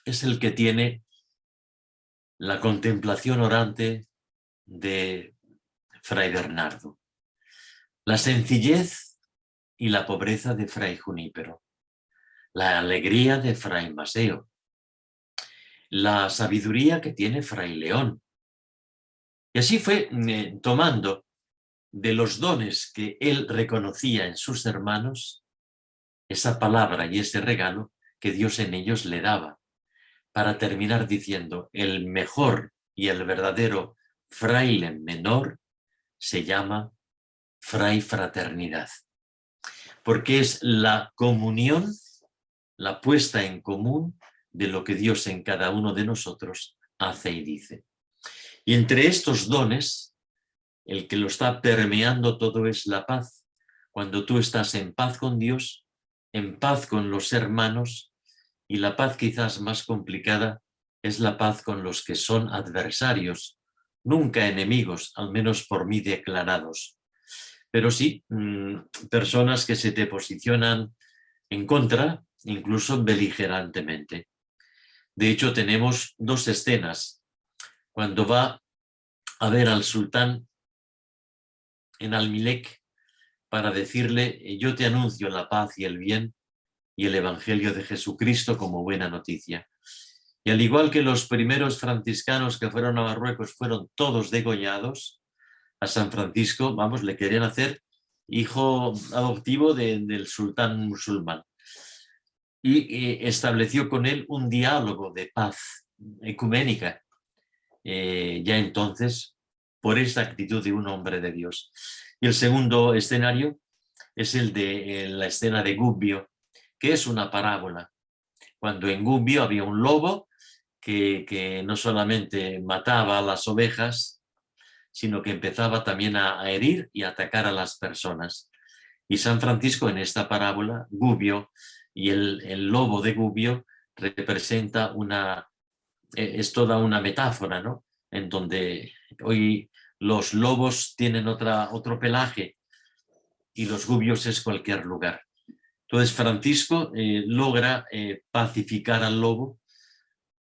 es el que tiene la contemplación orante de Fray Bernardo, la sencillez y la pobreza de Fray Junípero, la alegría de Fray Maseo, la sabiduría que tiene Fray León. Y así fue tomando de los dones que él reconocía en sus hermanos, esa palabra y ese regalo que Dios en ellos le daba, para terminar diciendo, el mejor y el verdadero fraile menor se llama fray fraternidad, porque es la comunión, la puesta en común de lo que Dios en cada uno de nosotros hace y dice. Y entre estos dones, el que lo está permeando todo es la paz. Cuando tú estás en paz con Dios, en paz con los hermanos, y la paz quizás más complicada es la paz con los que son adversarios, nunca enemigos, al menos por mí declarados, pero sí personas que se te posicionan en contra, incluso beligerantemente. De hecho, tenemos 2 escenas. Cuando va a ver al sultán en Almilec para decirle, yo te anuncio la paz y el bien y el evangelio de Jesucristo como buena noticia. Y al igual que los primeros franciscanos que fueron a Marruecos fueron todos degollados, a San Francisco, vamos, le querían hacer hijo adoptivo del sultán musulmán. Y estableció con él un diálogo de paz ecuménica, ya entonces, por esta actitud de un hombre de Dios. Y el segundo escenario es el de la escena de Gubbio, que es una parábola, cuando en Gubbio había un lobo que no solamente mataba a las ovejas, sino que empezaba también a herir y a atacar a las personas. Y San Francisco en esta parábola, Gubbio y el lobo de Gubbio representa es toda una metáfora, ¿no? En donde hoy los lobos tienen otro pelaje y los gubbios es cualquier lugar. Entonces Francisco logra pacificar al lobo,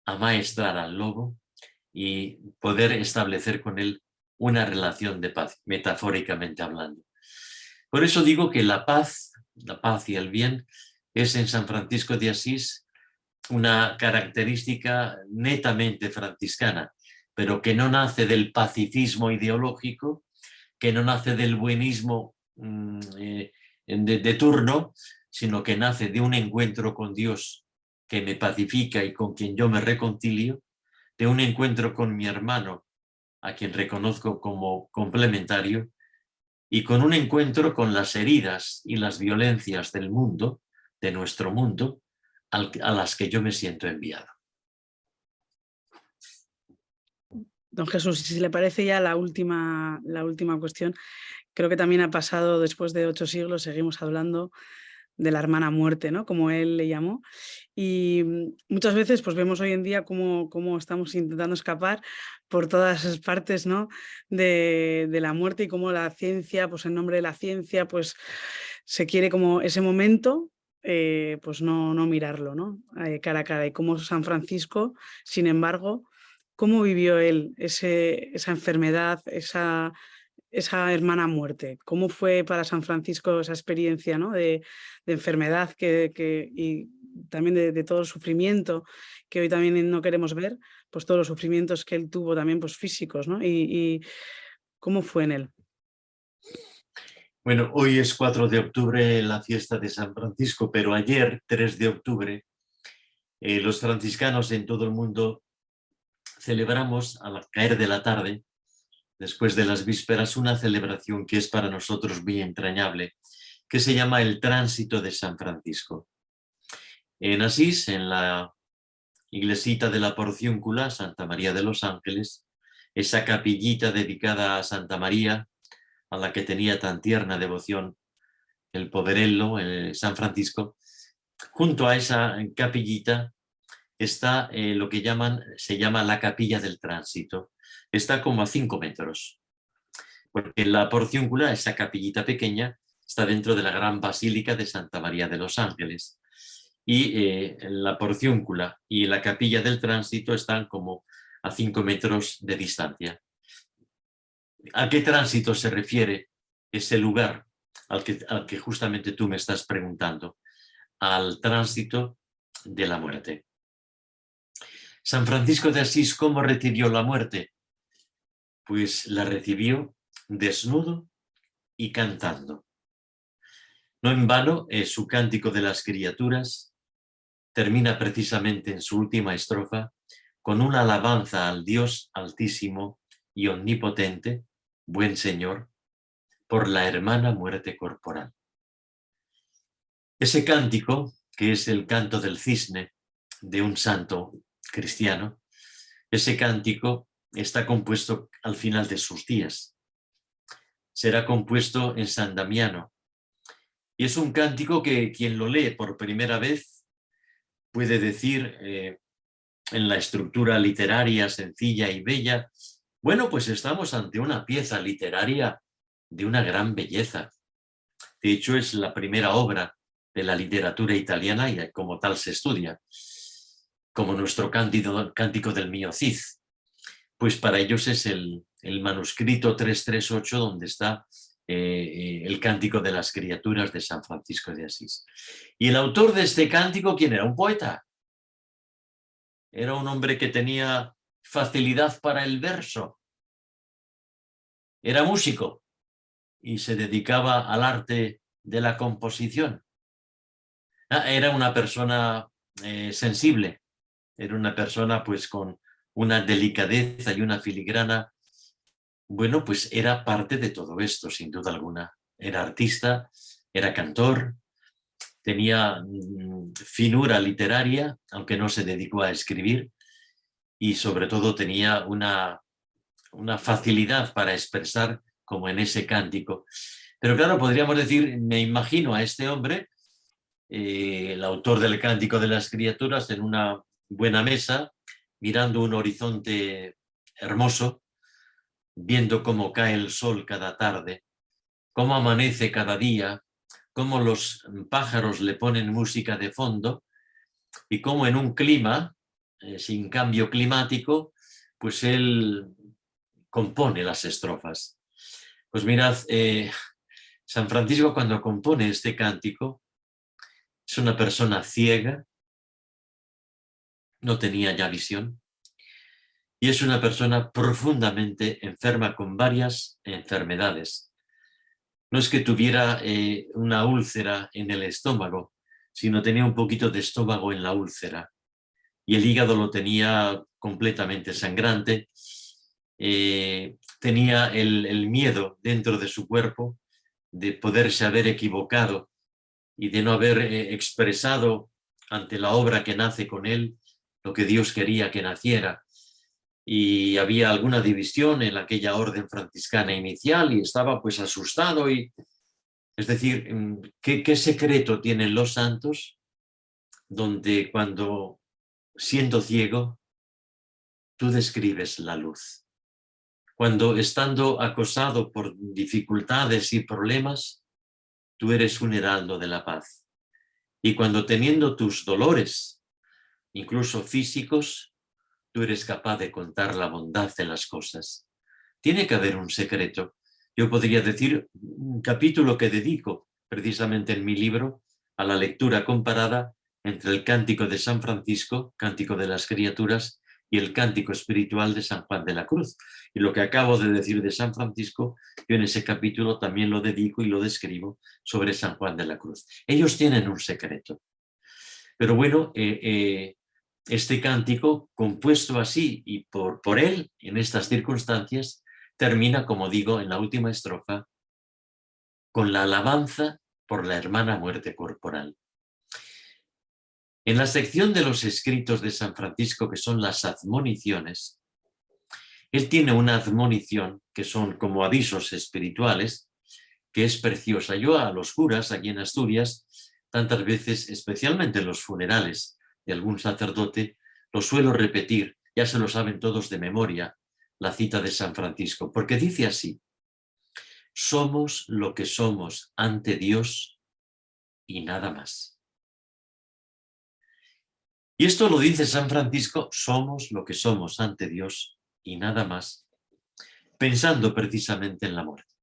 amaestrar al lobo y poder establecer con él una relación de paz, metafóricamente hablando. Por eso digo que la paz y el bien es en San Francisco de Asís una característica netamente franciscana, pero que no nace del pacifismo ideológico, que no nace del buenismo de turno, sino que nace de un encuentro con Dios que me pacifica y con quien yo me reconcilio, de un encuentro con mi hermano, a quien reconozco como complementario, y con un encuentro con las heridas y las violencias del mundo, de nuestro mundo, a las que yo me siento enviado. Don Jesús, si le parece ya la última cuestión, creo que también ha pasado después de 8 siglos, seguimos hablando de la hermana muerte, ¿no? Como él le llamó. Y muchas veces pues vemos hoy en día cómo estamos intentando escapar por todas esas partes, ¿no? de la muerte, y cómo la ciencia, pues en nombre de la ciencia, pues se quiere como ese momento, pues no mirarlo, ¿no? Cara a cara. Y como San Francisco, sin embargo, ¿cómo vivió él esa enfermedad, esa hermana muerte? ¿Cómo fue para San Francisco esa experiencia, ¿no? de enfermedad y también de todo el sufrimiento que hoy también no queremos ver, pues todos los sufrimientos que él tuvo también, pues físicos, ¿no? Y ¿cómo fue en él? Bueno, hoy es 4 de octubre, la fiesta de San Francisco, pero ayer, 3 de octubre, los franciscanos en todo el mundo celebramos al caer de la tarde, después de las vísperas, una celebración que es para nosotros muy entrañable, que se llama el Tránsito de San Francisco. En Asís, en la iglesita de la Porciúncula, Santa María de los Ángeles, esa capillita dedicada a Santa María, a la que tenía tan tierna devoción el poverello, San Francisco, junto a esa capillita está lo que se llama la capilla del tránsito. Está como a 5 metros, porque la Porciúncula, esa capillita pequeña, está dentro de la gran basílica de Santa María de los Ángeles. Y la Porciúncula y la capilla del tránsito están como a 5 metros de distancia. ¿A qué tránsito se refiere ese lugar al que justamente tú me estás preguntando? Al tránsito de la muerte. San Francisco de Asís, ¿cómo recibió la muerte? Pues la recibió desnudo y cantando. No en vano, su Cántico de las Criaturas termina precisamente en su última estrofa con una alabanza al Dios altísimo y omnipotente, buen Señor, por la hermana muerte corporal. Ese cántico, que es el canto del cisne de un santo cristiano, ese cántico está compuesto al final de sus días. Será compuesto en San Damiano. Y es un cántico que quien lo lee por primera vez puede decir, en la estructura literaria sencilla y bella, bueno, pues estamos ante una pieza literaria de una gran belleza. De hecho, es la primera obra de la literatura italiana y como tal se estudia, como nuestro Cántico del Mio Cid. Pues para ellos es el manuscrito 338 donde está el Cántico de las Criaturas de San Francisco de Asís. Y el autor de este cántico, ¿quién era? Un poeta. Era un hombre que tenía facilidad para el verso. Era músico y se dedicaba al arte de la composición. Era una persona sensible, era una persona pues con una delicadeza y una filigrana. Bueno, pues era parte de todo esto, sin duda alguna. Era artista, era cantor, tenía finura literaria, aunque no se dedicó a escribir, y sobre todo tenía una facilidad para expresar como en ese cántico. Pero claro, podríamos decir, me imagino a este hombre, el autor del Cántico de las Criaturas, en una buena mesa, mirando un horizonte hermoso, viendo cómo cae el sol cada tarde, cómo amanece cada día, cómo los pájaros le ponen música de fondo y cómo en un clima sin cambio climático, pues él compone las estrofas. Pues mirad, San Francisco cuando compone este cántico es una persona ciega, no tenía ya visión, y es una persona profundamente enferma con varias enfermedades. No es que tuviera una úlcera en el estómago, sino tenía un poquito de estómago en la úlcera. Y el hígado lo tenía completamente sangrante. Tenía el miedo dentro de su cuerpo de poderse haber equivocado y de no haber expresado ante la obra que nace con él lo que Dios quería que naciera. Y había alguna división en aquella orden franciscana inicial y estaba pues asustado. Es decir, ¿qué secreto tienen los santos donde cuando siendo ciego tú describes la luz? Cuando estando acosado por dificultades y problemas, tú eres un heraldo de la paz. Y cuando teniendo tus dolores, incluso físicos, tú eres capaz de contar la bondad de las cosas. Tiene que haber un secreto. Yo podría decir un capítulo que dedico precisamente en mi libro a la lectura comparada entre el Cántico de San Francisco, Cántico de las Criaturas, y el Cántico Espiritual de San Juan de la Cruz. Y lo que acabo de decir de San Francisco, yo en ese capítulo también lo dedico y lo describo sobre San Juan de la Cruz. Ellos tienen un secreto. Pero bueno, este cántico, compuesto así y por él, en estas circunstancias, termina, como digo, en la última estrofa, con la alabanza por la hermana muerte corporal. En la sección de los escritos de San Francisco, que son las admoniciones, él tiene una admonición que son como avisos espirituales, que es preciosa. Yo a los curas aquí en Asturias, tantas veces, especialmente en los funerales de algún sacerdote, lo suelo repetir, ya se lo saben todos de memoria, la cita de San Francisco, porque dice así: somos lo que somos ante Dios y nada más. Y esto lo dice San Francisco, somos lo que somos ante Dios y nada más, pensando precisamente en la muerte.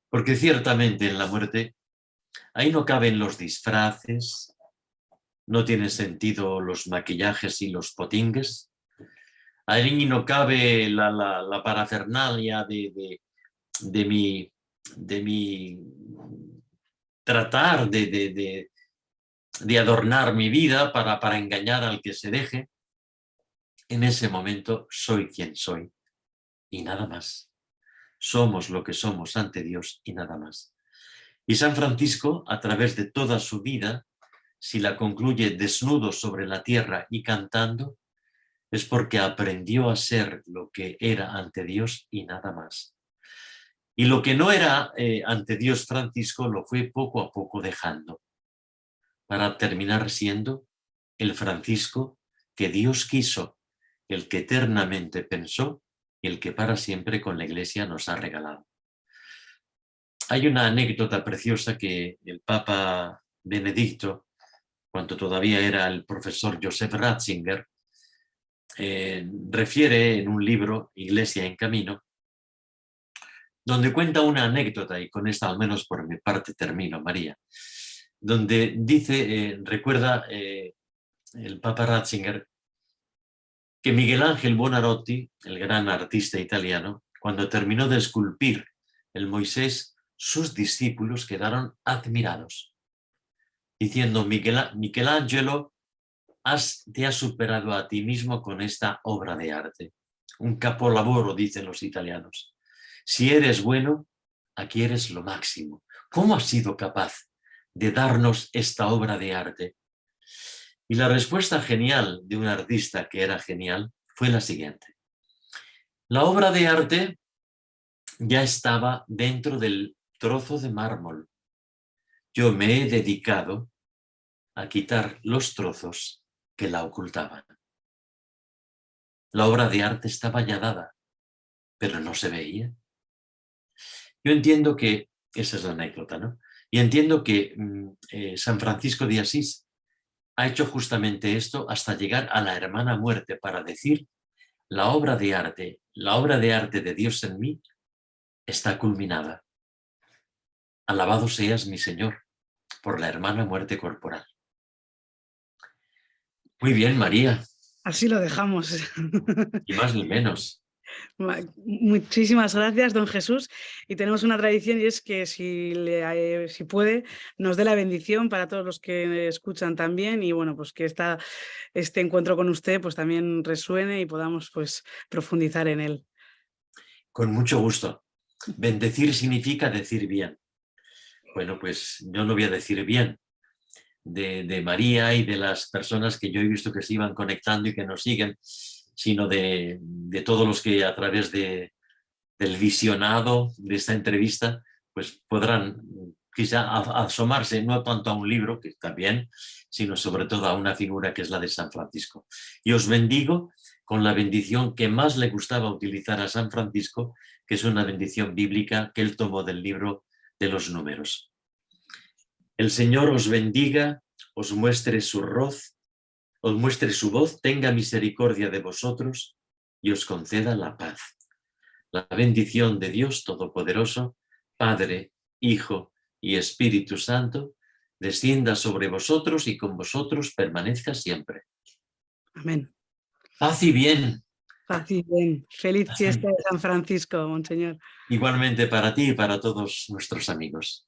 Porque ciertamente en la muerte ahí no caben los disfraces, no tiene sentido los maquillajes y los potingues, ahí no cabe la parafernalia de mi tratar de adornar mi vida para engañar al que se deje. En ese momento soy quien soy y nada más. Somos lo que somos ante Dios y nada más. Y San Francisco, a través de toda su vida, si la concluye desnudo sobre la tierra y cantando, es porque aprendió a ser lo que era ante Dios y nada más. Y lo que no era ante Dios Francisco lo fue poco a poco dejando, para terminar siendo el Francisco que Dios quiso, el que eternamente pensó y el que para siempre con la Iglesia nos ha regalado. Hay una anécdota preciosa que el Papa Benedicto, cuando todavía era el profesor Joseph Ratzinger, refiere en un libro, Iglesia en Camino, donde cuenta una anécdota, y con esta al menos por mi parte termino, María, donde dice, recuerda el Papa Ratzinger, que Miguel Ángel Buonarroti, el gran artista italiano, cuando terminó de esculpir el Moisés, sus discípulos quedaron admirados, diciendo: Michelangelo, te has superado a ti mismo con esta obra de arte. Un capolavoro, dicen los italianos. Si eres bueno, aquí eres lo máximo. ¿Cómo has sido capaz de darnos esta obra de arte? Y la respuesta genial de un artista que era genial fue la siguiente. La obra de arte ya estaba dentro del trozo de mármol. Yo me he dedicado a quitar los trozos que la ocultaban. La obra de arte estaba ya dada, pero no se veía. Yo entiendo que, esa es la anécdota, ¿no? Y entiendo que San Francisco de Asís ha hecho justamente esto hasta llegar a la hermana muerte para decir, la obra de arte de Dios en mí está culminada. Alabado seas mi Señor por la hermana muerte corporal. Muy bien, María. Así lo dejamos. Ni más ni menos. Muchísimas gracias, don Jesús. Y tenemos una tradición y es que si puede, nos dé la bendición para todos los que escuchan también y bueno, pues que este encuentro con usted pues también resuene y podamos pues profundizar en él. Con mucho gusto. Bendecir significa decir bien. Bueno, pues yo no voy a decir bien de María y de las personas que yo he visto que se iban conectando y que nos siguen, sino de todos los que a través del visionado de esta entrevista pues podrán quizá asomarse no tanto a un libro, que también, sino sobre todo a una figura que es la de San Francisco. Y os bendigo con la bendición que más le gustaba utilizar a San Francisco, que es una bendición bíblica que él tomó del libro de los Números. El Señor os bendiga, os muestre su voz, tenga misericordia de vosotros y os conceda la paz. La bendición de Dios Todopoderoso, Padre, Hijo y Espíritu Santo, descienda sobre vosotros y con vosotros permanezca siempre. Amén. Paz y bien. Paz y bien. Feliz fiesta de San Francisco, monseñor. Igualmente para ti y para todos nuestros amigos.